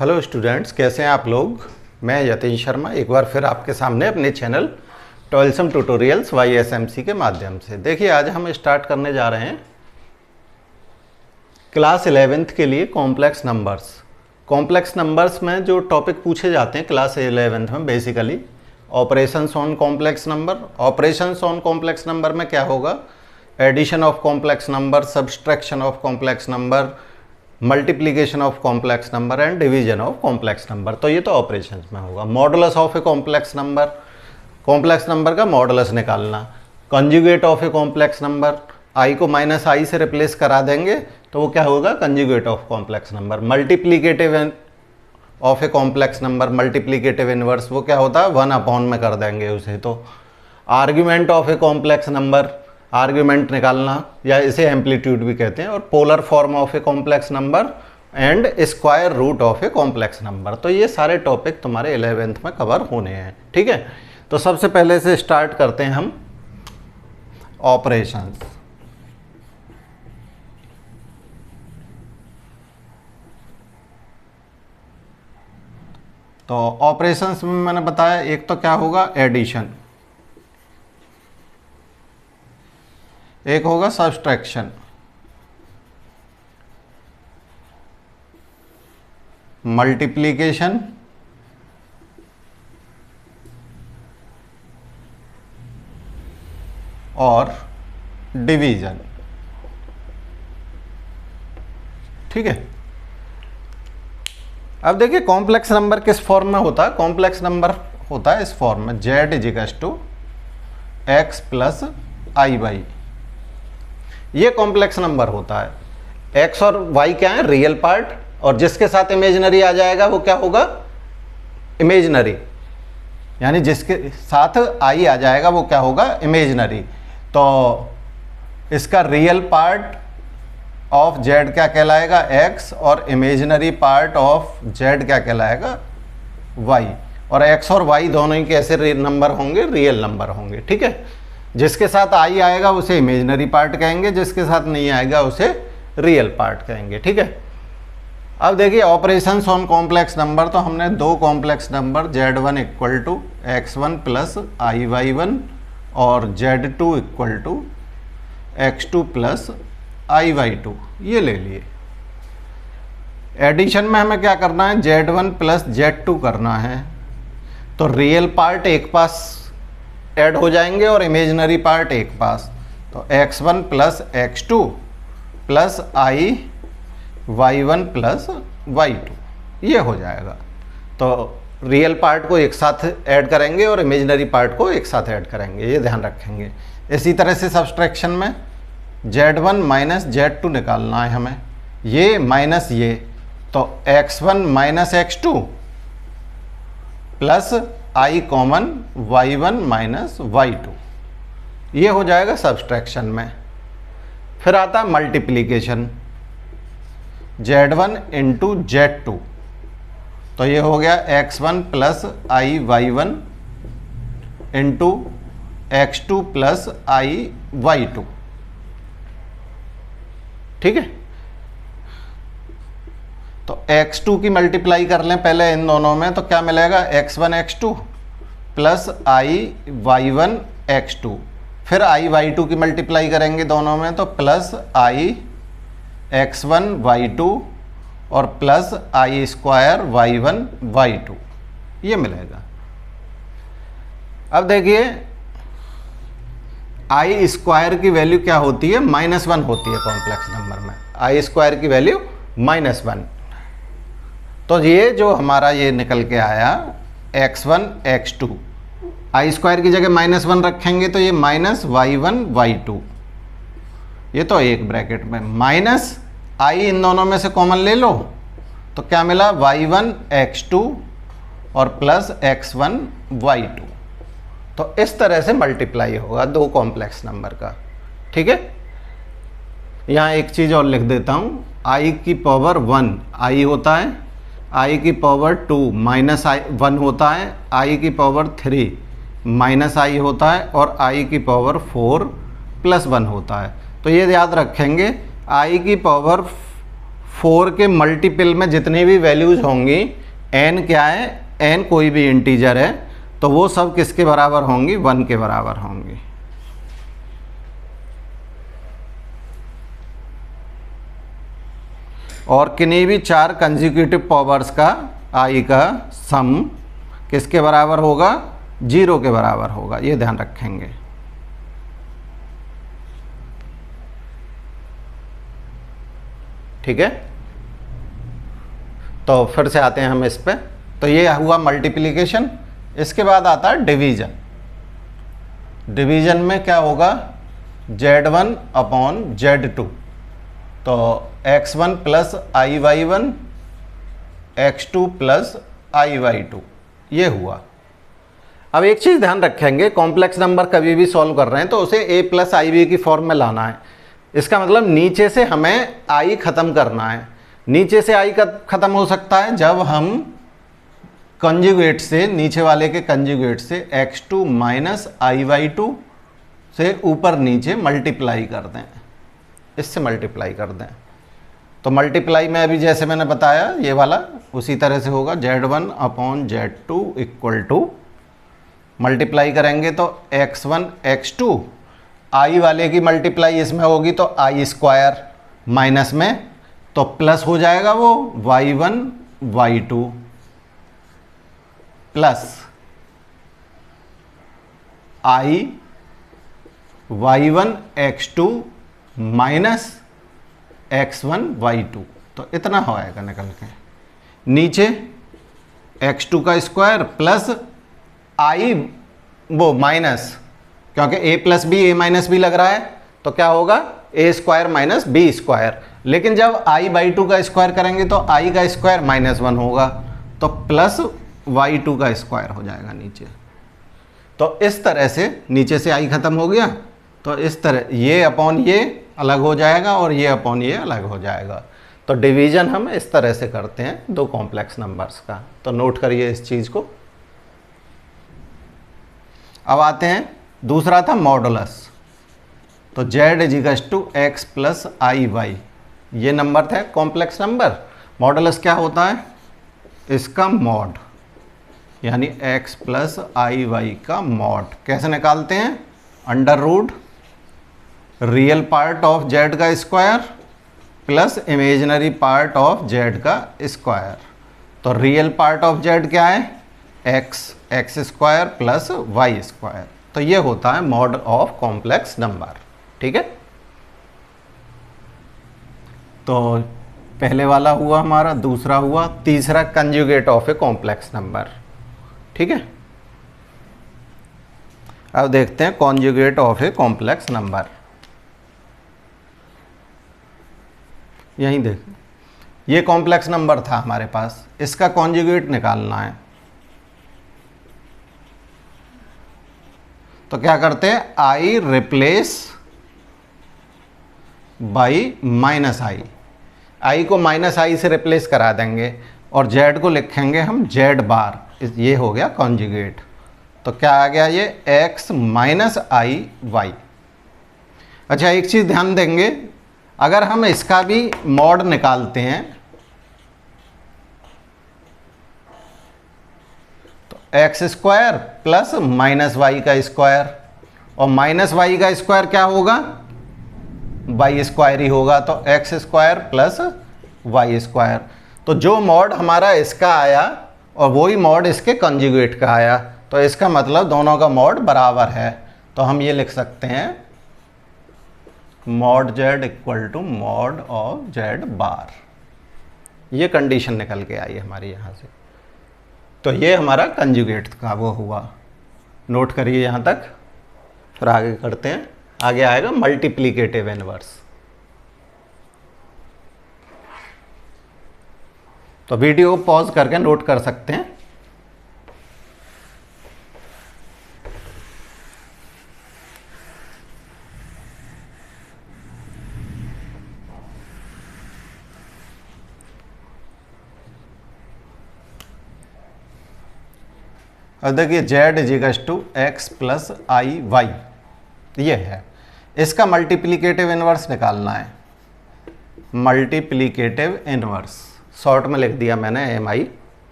Hello students, कैसे हैं आप लोग। मैं यतीश शर्मा एक बार फिर आपके सामने अपने चैनल टॉयल्सम ट्यूटोरियल्स YSMC के माध्यम से। देखिए, आज हम स्टार्ट करने जा रहे हैं क्लास 11th के लिए कॉम्प्लेक्स नंबर्स। कॉम्प्लेक्स नंबर्स में जो टॉपिक पूछे जाते हैं क्लास 11th में, basically operations on complex number. Operations on complex number में क्या होगा? Addition of complex number, subtraction of complex number, multiplication of complex number and division of complex number. तो ये तो ऑपरेशंस में होगा। Modulus of a complex number, complex number का modulus निकालना। Conjugate of a complex number, I को -i से replace करा देंगे तो वो क्या होगा? Conjugate of complex number. Multiplicative of a complex number, multiplicative inverse, वो क्या होता है? 1/, में कर देंगे उसे। तो argument of a complex number, argument निकालना, या इसे एम्पलीट्यूड भी कहते हैं। और polar form of a complex number and square root of a complex number. तो ये सारे टॉपिक तुम्हारे 11th में कवर होने हैं, ठीक है। तो सबसे पहले से स्टार्ट करते हैं हम ऑपरेशंस। तो ऑपरेशंस में मैंने बताया, एक तो क्या होगा? एडिशन, एक होगा सब्सट्रैक्शन, मल्टीप्लिकेशन और डिवीजन, ठीक है। अब देखिए, कॉम्प्लेक्स नंबर किस फॉर्म में होता है? कॉम्प्लेक्स नंबर होता है इस फॉर्म में, z = x + i/, ये कॉम्प्लेक्स नंबर होता है। x और y क्या है? रियल पार्ट, और जिसके साथ इमेजिनरी आ जाएगा वो क्या होगा? इमेजिनरी, यानी जिसके साथ i आ जाएगा वो क्या होगा? इमेजिनरी। तो इसका रियल पार्ट ऑफ z क्या कहलाएगा? x, और इमेजिनरी पार्ट ऑफ z क्या कहलाएगा? y। और x और y दोनों ही कैसे नंबर होंगे? रियल नंबर होंगे, ठीक है। जिसके साथ i आएगा उसे इमेजिनरी पार्ट कहेंगे, जिसके साथ नहीं आएगा उसे रियल पार्ट कहेंगे, ठीक है। अब देखिए, ऑपरेशंस ऑन कॉम्प्लेक्स नंबर, तो हमने दो complex number z1 = x1 + i/y1 और z2 = x2 + i/2 ये ले लिए। एडिशन में हमें क्या करना है? z1 + z2 करना है। तो रियल पार्ट एक पास ऐड हो जाएंगे और इमेजिनरी पार्ट एक पास। तो x1 + x2 + i/y1 + y2 ये हो जाएगा। तो रियल पार्ट को एक साथ ऐड करेंगे और इमेजिनरी पार्ट को एक साथ ऐड करेंगे, ये ध्यान रखेंगे। इसी तरह से सब्सट्रैक्शन में z1 - z2 निकालना है हमें, ये माइनस ये, तो x1 - x2 plus i common y1 - y2 ये हो जाएगा सब्सट्रैक्शन में। फिर आता है मल्टीप्लिकेशन, z1 × z2, तो ये हो गया x1 + i/y1 × x2 + i/y2, ठीक है। तो x2 की मल्टीप्लाई कर लें पहले इन दोनों में, तो क्या मिलेगा? x1 x2 + i/y1 x2। फिर i/y2 की मल्टीप्लाई करेंगे दोनों में, तो प्लस i x1 y2 और प्लस i² y1 y2 ये मिलेगा। अब देखिए, i² की वैल्यू क्या होती है? -1 होती है कॉम्प्लेक्स नंबर में, i² की वैल्यू -1। तो ये जो हमारा ये निकल के आया x1 x2, i² की जगह -1 रखेंगे तो ये -y1 y2, ये तो एक ब्रैकेट में, माइनस i इन दोनों में से कॉमन ले लो, तो क्या मिला? y1 x2 और प्लस x1 y2। तो इस तरह से मल्टीप्लाई होगा दो कॉम्प्लेक्स नंबर का, ठीक है। यहाँ एक चीज़ और लिख देता हूँ, i⁻1 i होता है, i⁻2 -1 होता है, i⁻3 -i होता है, और i⁻4 +1 होता है। तो ये याद रखेंगे, i⁻4 4 के मल्टीपल में जितनी भी वैल्यूज होंगी, n क्या है, n कोई भी इंटीजर है, तो वो सब किसके बराबर होंगी, 1 के बराबर होंगी। और किन्हीं भी 4 कंसेक्यूटिव पावर्स का i का सम किसके बराबर होगा, 0 के बराबर होगा, ये ध्यान रखेंगे। ठीक है, तो फिर से आते हैं हम इस पे। तो ये हुआ मल्टीप्लिकेशन। इसके बाद आता है डिवीजन। डिवीजन में क्या होगा, Z1 अपॉन Z2, तो x1 plus i/1 x2 plus i/2, ये हुआ। अब एक चीज़ ध्यान रखेंगे, कॉम्प्लेक्स नंबर कभी भी सॉल्व कर रहे हैं तो उसे a प्लस i/b की फॉर्म में लाना है। इसका मतलब नीचे से हमें i ख़त्म करना है। नीचे से i ख़त्म हो सकता है जब हम कंजुगेट से, नीचे वाले के कंजुगेट से x2 माइनस i/2 से ऊपर नीचे मल्टीप्लाई कर दें, इससे मल्टीप्लाई कर दें। तो मल्टीप्लाई में अभी जैसे मैंने बताया ये वाला उसी तरह से होगा, Z1 upon Z2 equal to, multiply करेंगे तो x1 x2, i वाले की मल्टीप्लाई इसमें होगी तो i स्क्वायर, माइनस में तो प्लस हो जाएगा वो y1 y2 plus i y1 x2 minus x1 y2, तो इतना होएगा निकल के। नीचे x2 का स्क्वायर प्लस i वो माइनस, क्योंकि a plus B a minus B लग रहा है तो क्या होगा, a square minus B square. लेकिन जब i/2 का स्क्वायर करेंगे तो i का स्क्वायर -1 होगा, तो प्लस y2 का स्क्वायर हो जाएगा नीचे। तो इस तरह से नीचे से i ख़त्म हो गया, तो इस तरह ये अपॉन ये अलग हो जाएगा और ये अपॉन ये अलग हो जाएगा। तो डिवीज़न हम इस तरह से करते हैं दो कॉम्प्लेक्स नंबर्स का, तो नोट करिए इस चीज़ को। अब आते हैं, दूसरा था मॉडुलस। तो z equals to x plus I Y, ये नंबर थे कॉम्प्लेक्स नंबर। मॉडुलस क्या होता है, इसका मॉड, यानी x प्लस आई वाई का मॉड कैसे निकालते हैं, under root real part of z का square plus imaginary part of z का स्क्वायर। तो रियल पार्ट ऑफ z क्या है, x square plus Y square. तो ये होता है मॉड ऑफ कॉम्प्लेक्स नंबर। ठीक है, तो पहले वाला हुआ हमारा, दूसरा हुआ, तीसरा conjugate of a complex number. ठीक है, अब देखते हैं conjugate of a complex number. यहीं देख, ये कॉम्प्लेक्स नंबर था हमारे पास, इसका कॉन्जुगेट निकालना है। तो क्या करते हैं, आई रिप्लेस बाई माइनस आई, आई को माइनस आई से रिप्लेस करा देंगे और जेड को लिखेंगे हम जेड बार, ये हो गया कॉन्जुगेट। तो क्या आ गया ये, एक्स माइनस आई वाई। अच्छा, एक चीज़ ध्यान देंगे, अगर हम इसका भी मॉड निकालते हैं तो X square plus minus Y का स्क्वायर, और माइनस वाई का स्क्वायर क्या होगा, वाई स्क्वायर ही होगा, तो X square plus Y square. तो जो मॉड हमारा इसका आया और वही मॉड इसके कंजुगेट का आया, तो इसका मतलब दोनों का मॉड बराबर है। तो हम ये लिख सकते हैं mod Z equal to mod of Z bar. ये कंडीशन निकल के आई हमारी यहाँ से। तो ये हमारा कंजुगेट का वो हुआ, नोट करिए यहाँ तक, फिर आगे करते हैं। आगे आएगा मल्टीप्लिकेटिव इनवर्स। तो वीडियो को पॉज करके नोट कर सकते हैं। अब देखिए z equals to X plus I Y, ये है, इसका मल्टीप्लिकेटिव इनवर्स निकालना है। मल्टीप्लीकेटिव इनवर्स, शॉर्ट में लिख दिया मैंने MI।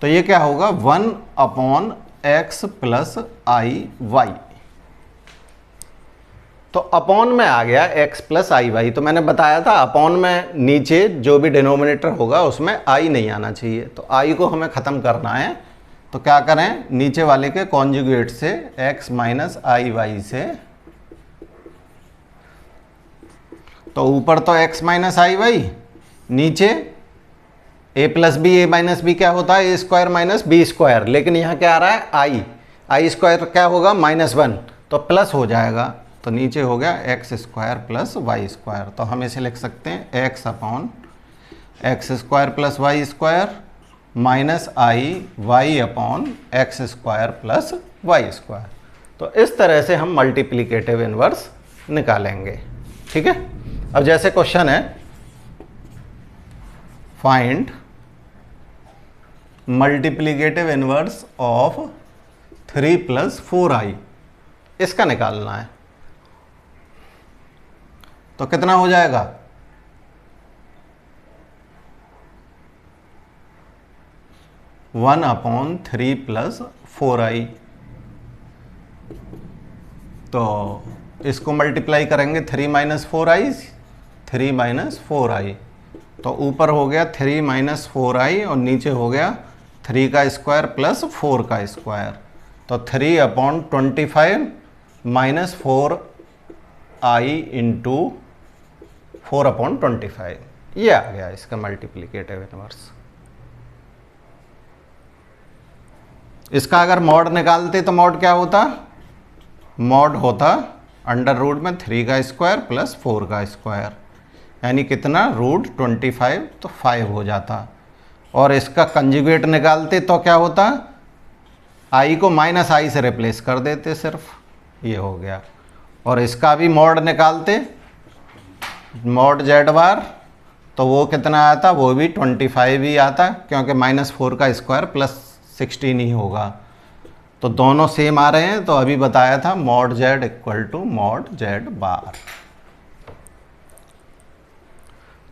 तो ये क्या होगा 1/x प्लस IY। तो अपॉन में आ गया x प्लस IY। तो मैंने बताया था अपॉन में नीचे जो भी डिनोमिनेटर होगा उसमें I नहीं आना चाहिए। तो I को हमें ख़त्म करना है, तो क्या करें, नीचे वाले के कॉन्जुगेट से x माइनस IY से, तो ऊपर तो x माइनस IY, नीचे a plus B, a minus B क्या होता है, a square minus B square. लेकिन यहाँ क्या आ रहा है I स्क्वायर क्या होगा -1, तो प्लस हो जाएगा। तो नीचे हो गया X square plus Y square. तो हम इसे लिख सकते हैं X upon X square plus Y square minus Y upon X square plus Y square. तो इस तरह से हम मल्टीप्लिकेटिव इनवर्स निकालेंगे। ठीक है, अब जैसे क्वेश्चन है find multiplicative inverse of 3 + 4i, इसका निकालना है। तो कितना हो जाएगा, 1/3 + 4i। तो इसको मल्टीप्लाई करेंगे 3 - 4i, 3 - 4i। तो ऊपर हो गया 3 - 4i और नीचे हो गया 3 का स्क्वायर प्लस 4 का स्क्वायर। तो 3/25 - 4i इंटू 4/25, ये आ गया इसका मल्टीप्लिकेटिव इनवर्स। इसका अगर मॉड निकालते तो मॉड क्या होता, मॉड होता अंडर रूट में 3 का स्क्वायर प्लस 4 का स्क्वायर, यानी कितना √25, तो 5 हो जाता। और इसका कंजुगेट निकालते तो क्या होता, i को -i से रिप्लेस कर देते सिर्फ, ये हो गया। और इसका भी मॉड निकालते मॉड z बार, तो वो कितना आता, वो भी 25 ही आता, क्योंकि -4 का स्क्वायर प्लस 16 ही होगा। तो दोनों सेम आ रहे हैं। तो अभी बताया था mod z equal to mod z bar.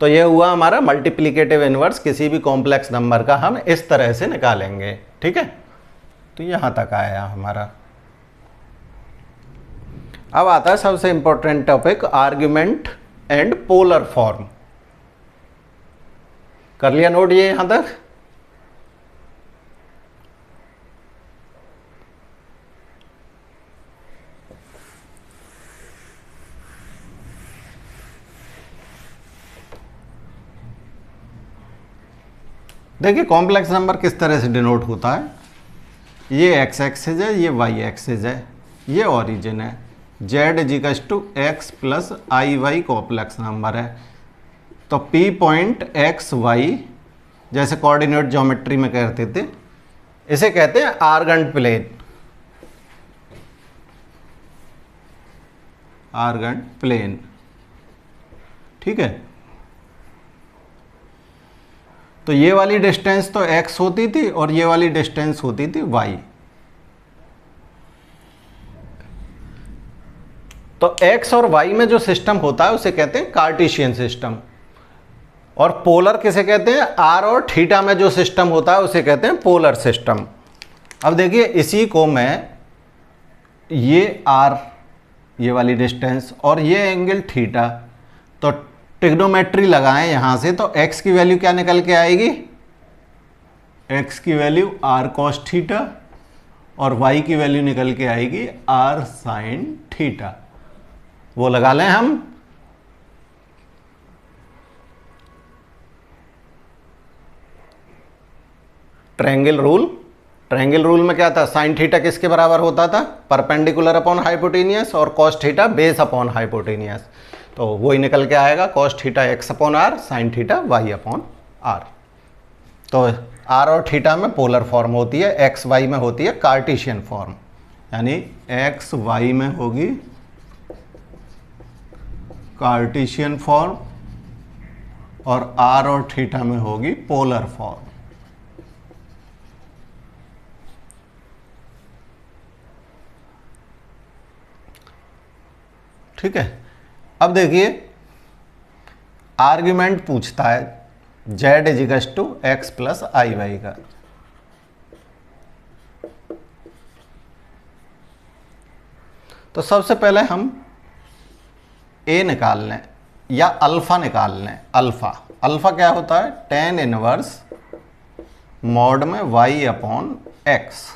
तो ये हुआ हमारा मल्टीप्लिकेटिव इनवर्स। किसी भी कॉम्प्लेक्स नंबर का हम इस तरह से निकालेंगे। ठीक है, तो यहां तक आया हमारा। अब आता है सबसे important topic, argument and polar form. कर लिया नोट ये यहां तक? देखिए कॉम्प्लेक्स नंबर किस तरह से डिनोट होता है। ये एक्स एक्सिस है, ये वाई एक्सिस है, ये ओरिजिन है। z = x plus IY complex number है। तो P पॉइंट एक्स वाई, जैसे कोऑर्डिनेट ज्योमेट्री में कहते थे, इसे कहते हैं आर्गन प्लेन। आर्गन प्लेन, ठीक है। तो ये वाली डिस्टेंस तो x होती थी और ये वाली डिस्टेंस होती थी y। तो x और y में जो सिस्टम होता है उसे कहते हैं कार्टेशियन सिस्टम। और पोलर किसे कहते हैं, r और थीटा में जो सिस्टम होता है उसे कहते हैं पोलर सिस्टम। अब देखिए इसी को मैं, ये r, ये वाली डिस्टेंस और ये एंगल थीटा, तो ट्रिग्नोमेट्री लगाएं यहां से, तो x की वैल्यू क्या निकल के आएगी, x की वैल्यू r cos थीटा और y की वैल्यू निकल के आएगी r sin थीटा। वो लगा लें हम। ट्रायंगल रूल, ट्रायंगल रूल में क्या था, साइन थीटा किसके बराबर होता था, परपेंडिकुलर अपॉन हाइपोटेनियस, और cos theta base upon hypotenuse. तो वही निकल के आएगा cos theta x/r, sine theta y/r। तो r और थीटा में पोलर फॉर्म होती है, एक्स वाई में होती है कार्टेशियन फॉर्म, यानी एक्स वाई में होगी कार्टेशियन फॉर्म और r और थीटा में होगी पोलर फॉर्म। ठीक है, अब देखिए आर्ग्यूमेंट पूछता है z equals to X plus I Y का। तो सबसे पहले हम a निकाल लें या अल्फा निकाल लें। अल्फा क्या होता है? tan इनवर्स मॉड में y अपॉन एक्स,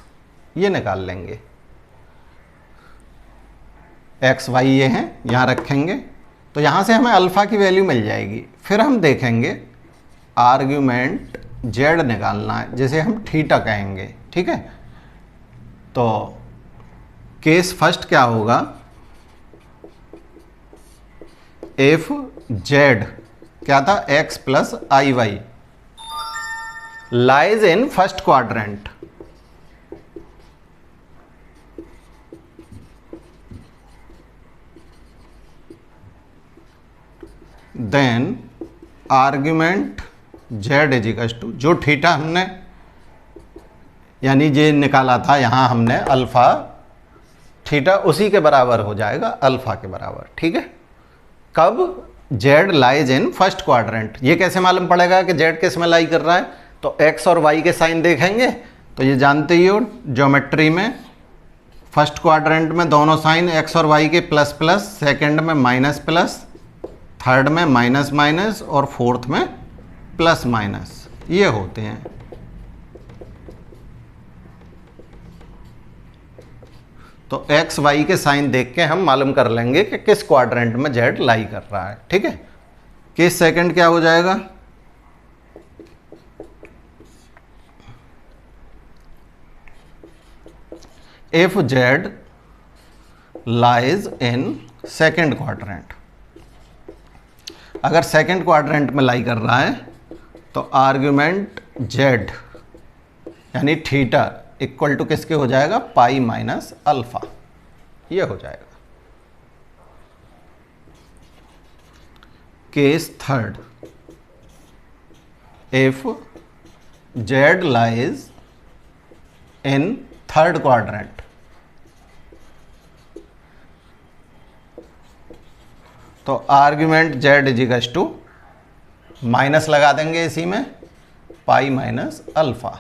ये निकाल लेंगे। एक्स वाई ये हैं, यहाँ रखेंगे तो यहाँ से हमें अल्फ़ा की वैल्यू मिल जाएगी। फिर हम देखेंगे आर्ग्यूमेंट जेड निकालना है, जैसे हम थीटा कहेंगे, ठीक है। तो केस फर्स्ट क्या होगा? एफ जेड क्या था? X plus I Y lies in first quadrant. Then argument Z equals to, जो थीटा हमने यानी ये निकाला था यहाँ हमने अल्फ़ा, थीटा उसी के बराबर हो जाएगा, अल्फ़ा के बराबर, ठीक है। कब? Z lies in first quadrant. ये कैसे मालूम पड़ेगा कि जेड किस में लाई कर रहा है? तो एक्स और वाई के साइन देखेंगे तो ये जानते ही हो, ज्योमेट्री में फर्स्ट क्वाड्रेंट में दोनों साइन एक्स और वाई के प्लस प्लस, सेकंड में माइनस प्लस, थर्ड में माइनस माइनस और फोर्थ में प्लस माइनस, ये होते हैं। तो एक्स वाई के साइन देख के हम मालूम कर लेंगे कि किस क्वाड्रेंट में जेड लाई कर रहा है, ठीक है। केस सेकंड क्या हो जाएगा? If Z lies in second quadrant, अगर सेकंड क्वाड्रेंट में लाई कर रहा है तो आर्ग्यूमेंट जेड यानी थीटा इक्वल टू किसके हो जाएगा? पाई माइनस अल्फा, ये हो जाएगा। Case third, if Z lies in third quadrant, तो argument Z equals to minus लगा देंगे इसी में, पाई माइनस अल्फा।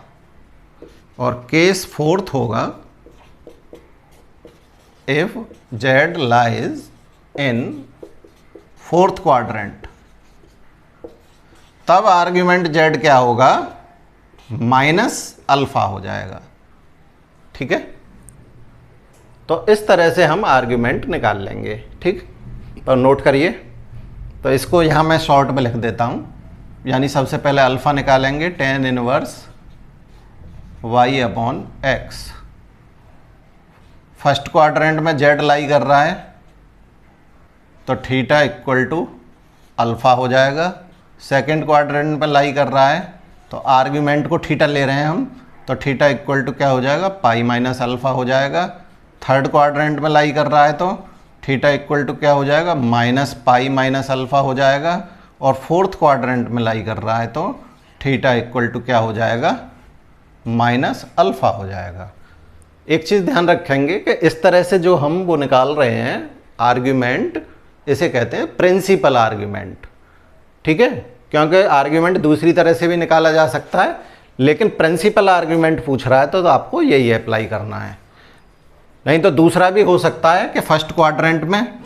और केस फोर्थ होगा if Z lies in fourth quadrant, तब आर्ग्यूमेंट जेड क्या होगा? माइनस अल्फा हो जाएगा, ठीक है। तो इस तरह से हम आर्ग्यूमेंट निकाल लेंगे, ठीक। तो नोट करिए, तो इसको यहाँ मैं शॉर्ट में लिख देता हूँ। यानी सबसे पहले अल्फ़ा निकालेंगे, tan inverse y upon x. First quadrant में जेड लाई कर रहा है तो थीटा इक्वल टू अल्फ़ा हो जाएगा। सेकंड क्वाड्रेंट में लाई कर रहा है तो आर्ग्यूमेंट को थीटा ले रहे हैं हम, तो थीटा इक्वल टू क्या हो जाएगा? पाई माइनस अल्फ़ा हो जाएगा। थर्ड क्वाड्रेंट में लाई कर रहा है तो थीटा इक्वल टू क्या हो जाएगा? माइनस पाई माइनस अल्फ़ा हो जाएगा। और फोर्थ क्वाड्रेंट में लाई कर रहा है तो थीटा इक्वल टू क्या हो जाएगा? माइनस अल्फ़ा हो जाएगा। एक चीज़ ध्यान रखेंगे कि इस तरह से जो हम वो निकाल रहे हैं आर्ग्यूमेंट, इसे कहते हैं प्रिंसिपल आर्ग्यूमेंट, ठीक है। क्योंकि आर्ग्यूमेंट दूसरी तरह से भी निकाला जा सकता है, लेकिन प्रिंसिपल आर्ग्यूमेंट पूछ रहा है तो आपको यही अप्लाई करना है। नहीं तो दूसरा भी हो सकता है कि फर्स्ट क्वाड्रेंट में,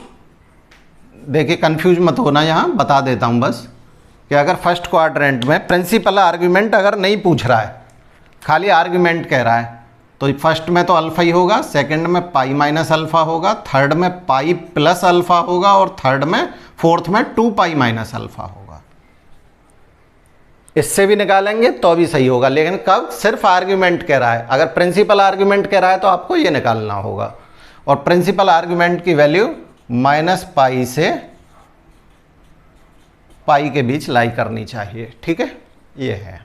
देखिए कंफ्यूज मत होना, यहाँ बता देता हूँ बस, कि अगर फर्स्ट क्वाड्रेंट में प्रिंसिपल आर्ग्यूमेंट अगर नहीं पूछ रहा है, खाली आर्ग्यूमेंट कह रहा है, तो फर्स्ट में तो अल्फ़ा ही होगा, सेकंड में पाई माइनस अल्फ़ा होगा, थर्ड में पाई प्लस अल्फ़ा होगा और थर्ड में फोर्थ में 2 पाई माइनस अल्फ़ा होगा। इससे भी निकालेंगे तो भी सही होगा, लेकिन कब? सिर्फ आर्ग्यूमेंट कह रहा है। अगर प्रिंसिपल आर्ग्यूमेंट कह रहा है तो आपको ये निकालना होगा। और प्रिंसिपल आर्ग्यूमेंट की वैल्यू माइनस पाई से पाई के बीच लाई करनी चाहिए, ठीक है। ये है,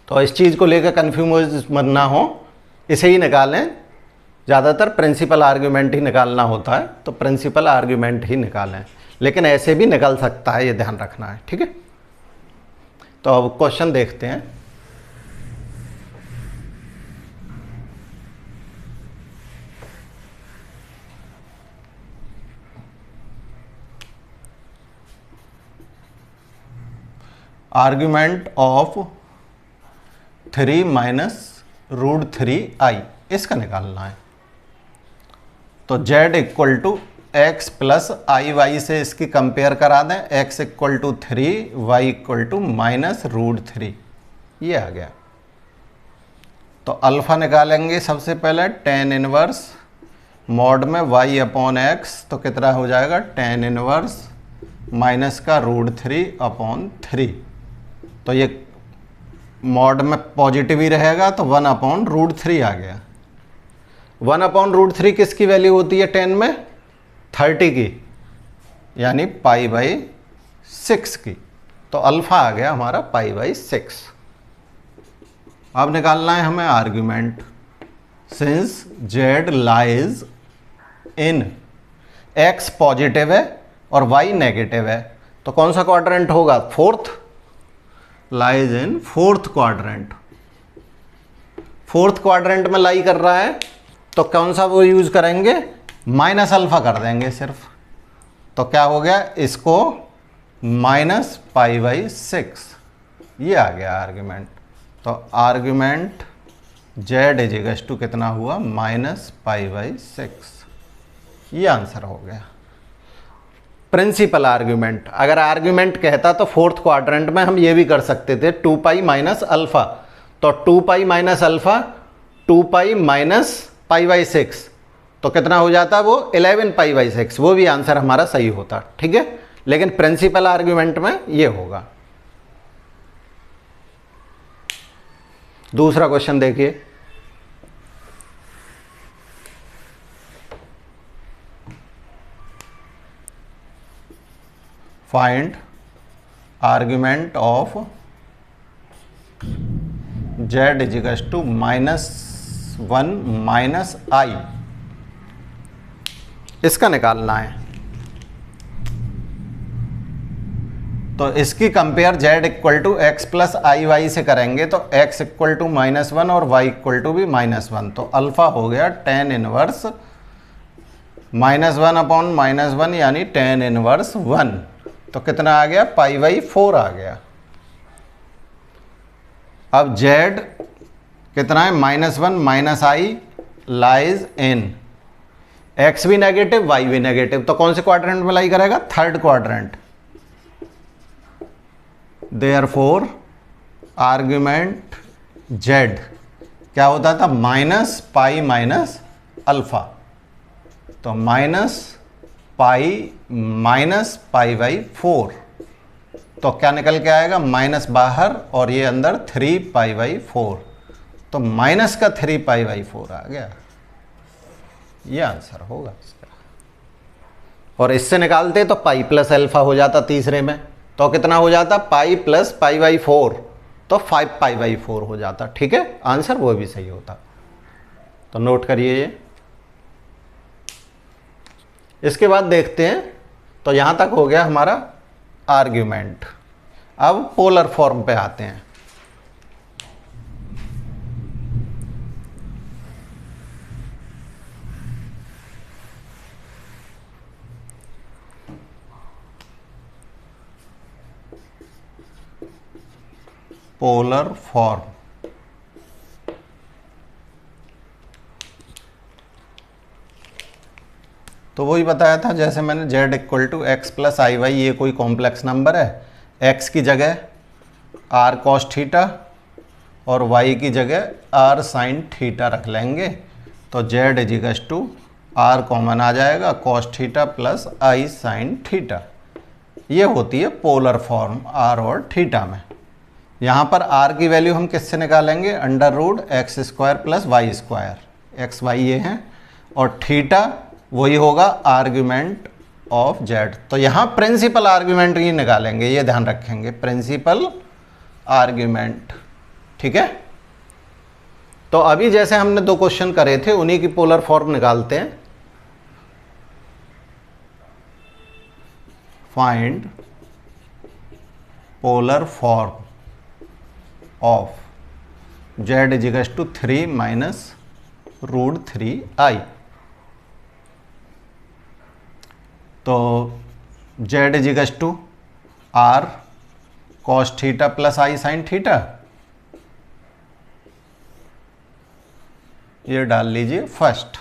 तो इस चीज़ को लेकर कन्फ्यूज मत ना हो, इसे ही निकालें। ज़्यादातर प्रिंसिपल आर्ग्यूमेंट ही निकालना होता है, तो प्रिंसिपल आर्ग्यूमेंट ही निकालें, लेकिन ऐसे भी निकल सकता है, ये ध्यान रखना है, ठीक है। तो अब क्वेश्चन देखते हैं। Argument of 3 minus root 3i, इसका निकालना है। तो z equal to X plus I Y से इसकी कंपेयर करा दें, x equal to 3, Y equal to minus root 3, ये आ गया। तो अल्फ़ा निकालेंगे सबसे पहले, tan इनवर्स मॉड में y अपॉन एक्स, तो कितना हो जाएगा tan इनवर्स माइनस का रूट 3 अपॉन 3। तो ये मॉड में पॉजिटिव ही रहेगा, तो 1 अपॉन रूट 3 आ गया। 1 अपॉन रूट 3 किसकी वैल्यू होती है tan में? 30 की, यानी पाई बाई 6 की। तो अल्फ़ा आ गया हमारा पाई बाई 6। अब निकालना है हमें argument. Since z lies in, x positive है और y नेगेटिव है, तो कौन सा क्वाड्रेंट होगा? Fourth, lies in fourth quadrant. Fourth quadrant में लाई कर रहा है, तो कौन सा वो यूज करेंगे? माइनस अल्फा कर देंगे सिर्फ। तो क्या हो गया? इसको माइनस पाई बाई 6, ये आ गया आर्ग्यूमेंट। तो आर्ग्यूमेंट z इजिकल्स टू कितना हुआ? माइनस पाई बाई 6, ये आंसर हो गया। प्रिंसिपल आर्ग्यूमेंट, अगर आर्ग्यूमेंट कहता तो फोर्थ क्वाड्रेंट में हम ये भी कर सकते थे 2 पाई माइनस अल्फा। तो 2 पाई minus alpha 2 pi minus pi by 6, तो कितना हो जाता? वो 11 पाई बाई 6, वो भी आंसर हमारा सही होता। ठीक है, लेकिन प्रिंसिपल आर्ग्यूमेंट में ये होगा। दूसरा क्वेश्चन देखिए, find argument of z equals to -1 minus I, इसका निकालना है। तो इसकी compare z equal to X plus I Y से करेंगे, तो x इक्वल टू -1 और y इक्वल टू भी -1, तो अल्फा हो गया tan इनवर्स -1 अपॉन -1, यानी tan इनवर्स 1। तो कितना आ गया? पाई बाई 4 आ गया। अब z कितना है? -1 minus I lies in, x भी नेगेटिव y भी नेगेटिव, तो कौन से क्वाड्रेंट में लाई करेगा? Third quadrant. Therefore argument z क्या होता था? माइनस पाई माइनस अल्फा, तो माइनस पाई बाई 4। तो क्या निकल के आएगा? माइनस बाहर और ये अंदर 3 पाई बाई 4, तो माइनस का 3 पाई बाई 4 आ गया, ये आंसर होगा इसका। और इससे निकालते तो पाई प्लस अल्फा हो जाता तीसरे में, तो कितना हो जाता? पाई प्लस पाई बाई 4, तो 5 पाई बाई 4 हो जाता। ठीक है, आंसर वो भी सही होता। तो नोट करिए ये। इसके बाद देखते हैं, तो यहां तक हो गया हमारा आर्ग्यूमेंट। अब पोलर फॉर्म पे आते हैं। पोलर फॉर्म, तो वही बताया था, जैसे मैंने z equal to X plus I Y, ये कोई कॉम्प्लेक्स नंबर है, x की जगह r cos थीटा और y की जगह r sin थीटा रख लेंगे। तो z equals to r common आ जाएगा, cos theta plus i sin theta, ये होती है पोलर फॉर्म r और थीटा में। यहाँ पर r की वैल्यू हम किससे निकालेंगे? Under root X square plus Y square, X Y ये हैं, और थीटा वही होगा आर्ग्यूमेंट ऑफ z। तो यहाँ प्रिंसिपल आर्ग्यूमेंट ही निकालेंगे, ये ध्यान रखेंगे, प्रिंसिपल आर्ग्यूमेंट। ठीक है, तो अभी जैसे हमने 2 क्वेश्चन करे थे, उन्हीं की पोलर फॉर्म निकालते हैं। Find polar form of z equals to 3 minus root 3i। तो z equals to r cos theta plus I sine theta, ये डाल लीजिए फर्स्ट।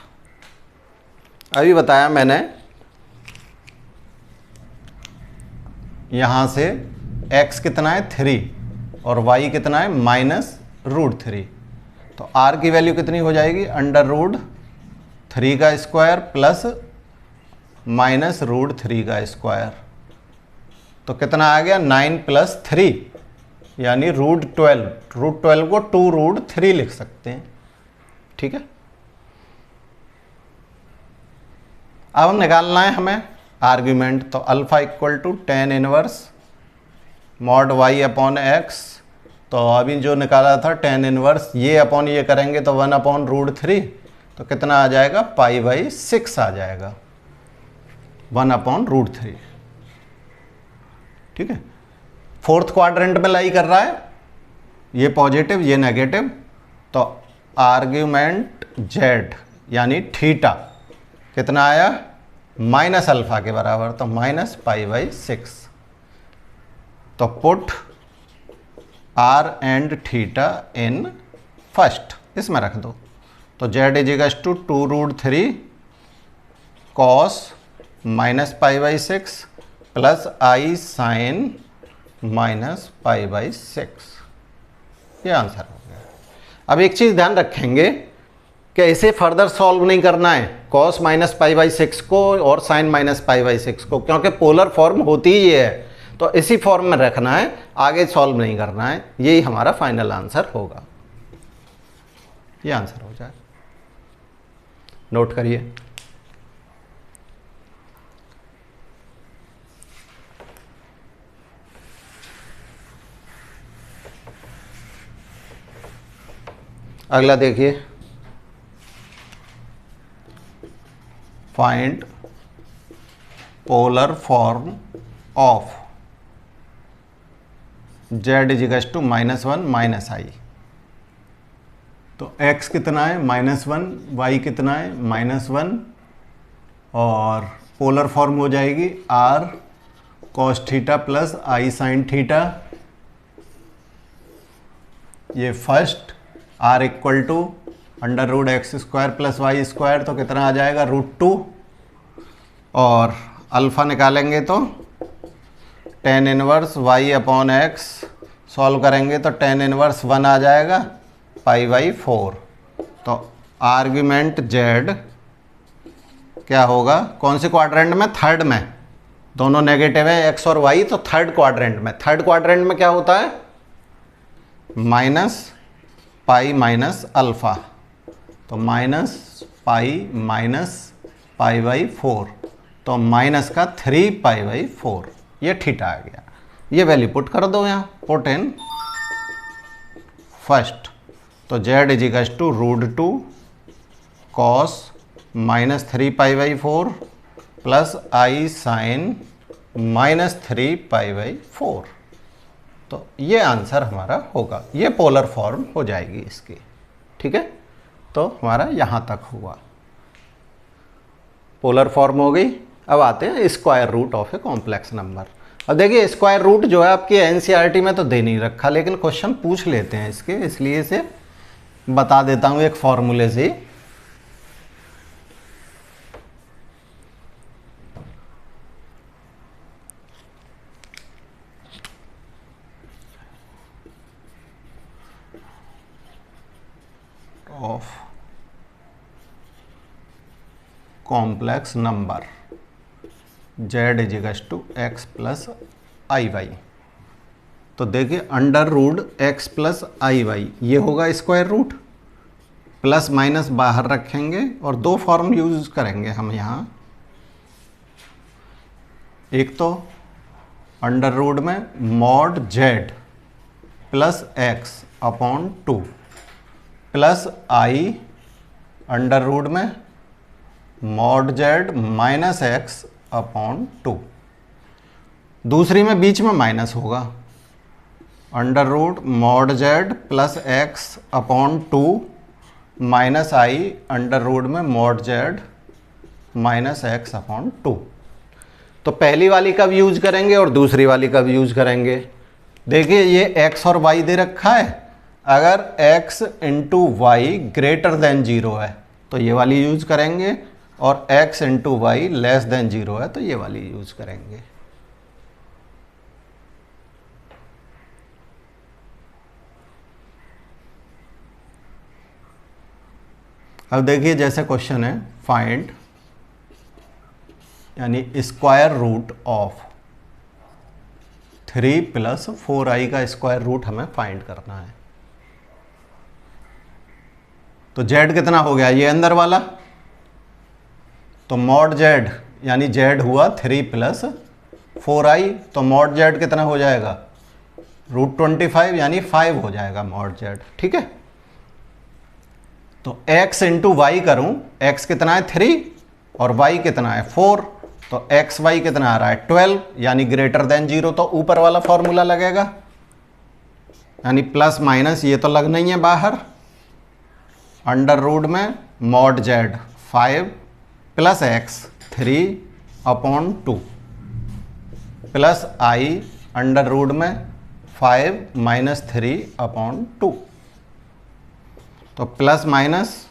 अभी बताया मैंने यहां से x कितना है 3 और y कितना है -√3, तो r की वैल्यू कितनी हो जाएगी √3 का स्क्वायर प्लस -√3 का स्क्वायर, तो कितना आ गया 9 + 3 यानी √12। √12 को 2√3 लिख सकते हैं, ठीक है। अब निकालना है हमें आर्ग्यूमेंट, तो alpha equal to tan inverse mod y upon x, तो अभी जो निकाला था tan इनवर्स ये अपॉन ये करेंगे तो 1/√3, तो कितना आ जाएगा π/6 आ जाएगा 1/√3, ठीक है। फोर्थ क्वाड्रेंट में लाई कर रहा है, ये पॉजिटिव ये नेगेटिव, तो आर्ग्यूमेंट z यानी थीटा कितना आया -α के बराबर, तो -π/6, तो put r and theta in first, इसमें रख दो, तो z = 2√3 cos -π/6 plus i sine -π/6, ये आंसर हो गया। अब एक चीज़ ध्यान रखेंगे कि इसे फर्दर सॉल्व नहीं करना है cos -π/6 को और sin -π/6 को, क्योंकि पोलर फॉर्म होती ही है, तो इसी फॉर्म में रखना है, आगे सॉल्व नहीं करना है। यही हमारा फाइनल आंसर होगा, ये आंसर हो जाए, नोट करिए। अगला देखिए, find polar form of z = -1 - i, तो x कितना है -1, y कितना है -1, और पोलर फॉर्म हो जाएगी r cos theta plus i sine theta, ये first r equal to √x² + y², तो कितना आ जाएगा √2, और अल्फ़ा निकालेंगे तो tan inverse y upon x, solve करेंगे तो tan इनवर्स 1 आ जाएगा π/4, तो आर्ग्यूमेंट z क्या होगा, कौन से क्वाड्रेंट में, थर्ड में, दोनों नेगेटिव है x और y, तो थर्ड क्वाड्रेंट में, थर्ड क्वाड्रेंट में क्या होता है -π - α, तो -π - π/4, तो माइनस का 3π/4, ये थीटा आ गया। ये वैल्यू पुट कर दो यहाँ, पुट इन फर्स्ट, तो z = √2 cos -3π/4 plus i sine -3π/4, तो ये आंसर हमारा होगा, ये पोलर फॉर्म हो जाएगी इसकी, ठीक है। तो हमारा यहाँ तक हुआ, पोलर फॉर्म हो गई। अब आते हैं square root of a complex number. अब देखिए स्क्वायर रूट जो है आपकी एनसीईआरटी में तो दे नहीं रखा, लेकिन क्वेश्चन पूछ लेते हैं इसके, इसलिए इसे बता देता हूँ एक फॉर्मूले से। Of complex number z = x + iy, तो देखिए √x + iy ये होगा स्क्वायर रूट, प्लस माइनस बाहर रखेंगे और दो फॉर्म यूज करेंगे हम यहाँ। एक तो √ में mod z + x upon 2 plus i √ में mod z - x अपॉन 2, दूसरी में बीच में माइनस होगा, √ mod z + x upon 2 minus i √ में mod z - x अपॉन 2। तो पहली वाली कब यूज करेंगे और दूसरी वाली कब यूज करेंगे, देखिए ये x और y दे रखा है, अगर x into Y greater than 0 है तो ये वाली यूज करेंगे, और x into Y less than 0 है तो ये वाली यूज करेंगे। अब देखिए जैसे क्वेश्चन है, फाइंड यानी square root of 3 plus 4i का स्क्वायर रूट हमें फाइंड करना है। तो z कितना हो गया, ये अंदर वाला, तो मॉड z यानी z हुआ 3 प्लस 4i, तो मॉड z कितना हो जाएगा, √25 यानी 5 हो जाएगा मॉड z। ठीक है, तो x इंटू वाई करूं, x कितना है 3 और y कितना है 4, तो एक्स वाई कितना आ रहा है 12 यानी ग्रेटर देन 0, तो ऊपर वाला फॉर्मूला लगेगा, यानी प्लस माइनस ये तो लगना ही है बाहर, अंडर रूट में mod z 5 plus x 3/2 plus i under root में 5 माइनस 3/2, तो प्लस माइनस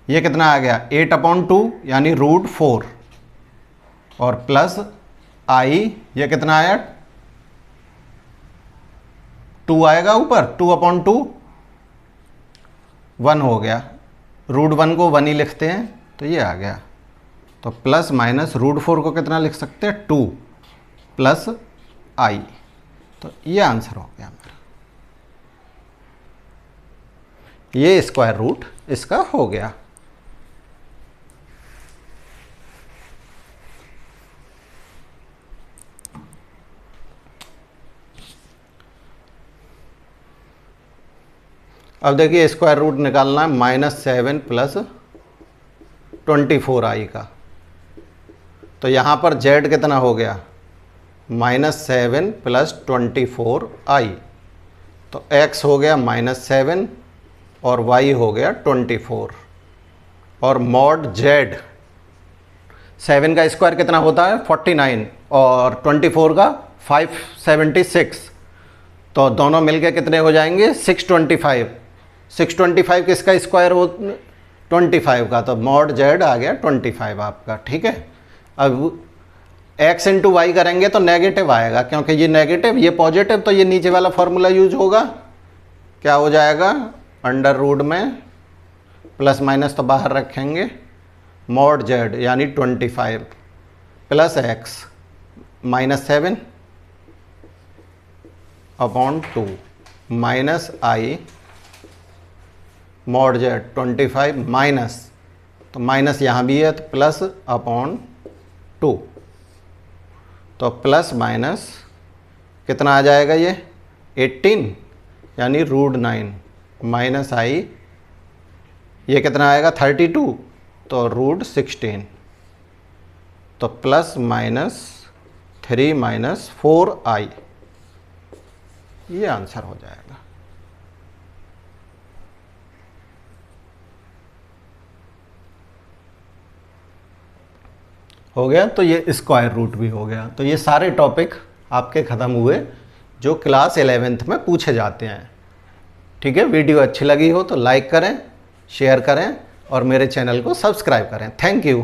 ये कितना आ गया 8/2 यानी √4, और प्लस i ये कितना आया 2 आएगा ऊपर, 2/2 1 हो गया, √1 को 1 ही लिखते हैं तो ये आ गया, तो प्लस माइनस √4 को कितना लिख सकते हैं 2 प्लस i, तो ये आंसर हो गया मेरा, ये स्क्वायर रूट इसका हो गया। अब देखिए स्क्वायर रूट निकालना है -7 प्लस 24i का, तो यहाँ पर z कितना हो गया -7 प्लस 24i, तो x हो गया -7 और y हो गया 24, और मॉड z 7 का स्क्वायर कितना होता है 49 और 24 का 576, तो दोनों मिलके कितने हो जाएंगे 625, 625 किसका स्क्वायर हो 25 का, तो मॉड z आ गया 25 आपका। ठीक है, अब x इंटू वाई करेंगे तो नेगेटिव आएगा, क्योंकि ये नेगेटिव ये पॉजिटिव, तो ये नीचे वाला फॉर्मूला यूज होगा, क्या हो जाएगा अंडर रूट में प्लस माइनस तो बाहर रखेंगे, मॉड z यानी 25 plus x -7/2 minus i mod z 25 minus, तो माइनस यहाँ भी है तो +/2, तो प्लस माइनस कितना आ जाएगा ये 18 यानी √9 माइनस i ये कितना आएगा 32, तो √16, तो प्लस माइनस 3 माइनस 4i, ये आंसर हो जाएगा। हो गया, तो ये स्क्वायर रूट भी हो गया। तो ये सारे टॉपिक आपके ख़त्म हुए जो क्लास 11th में पूछे जाते हैं। ठीक है, वीडियो अच्छी लगी हो तो लाइक करें, शेयर करें और मेरे चैनल को सब्सक्राइब करें। Thank you.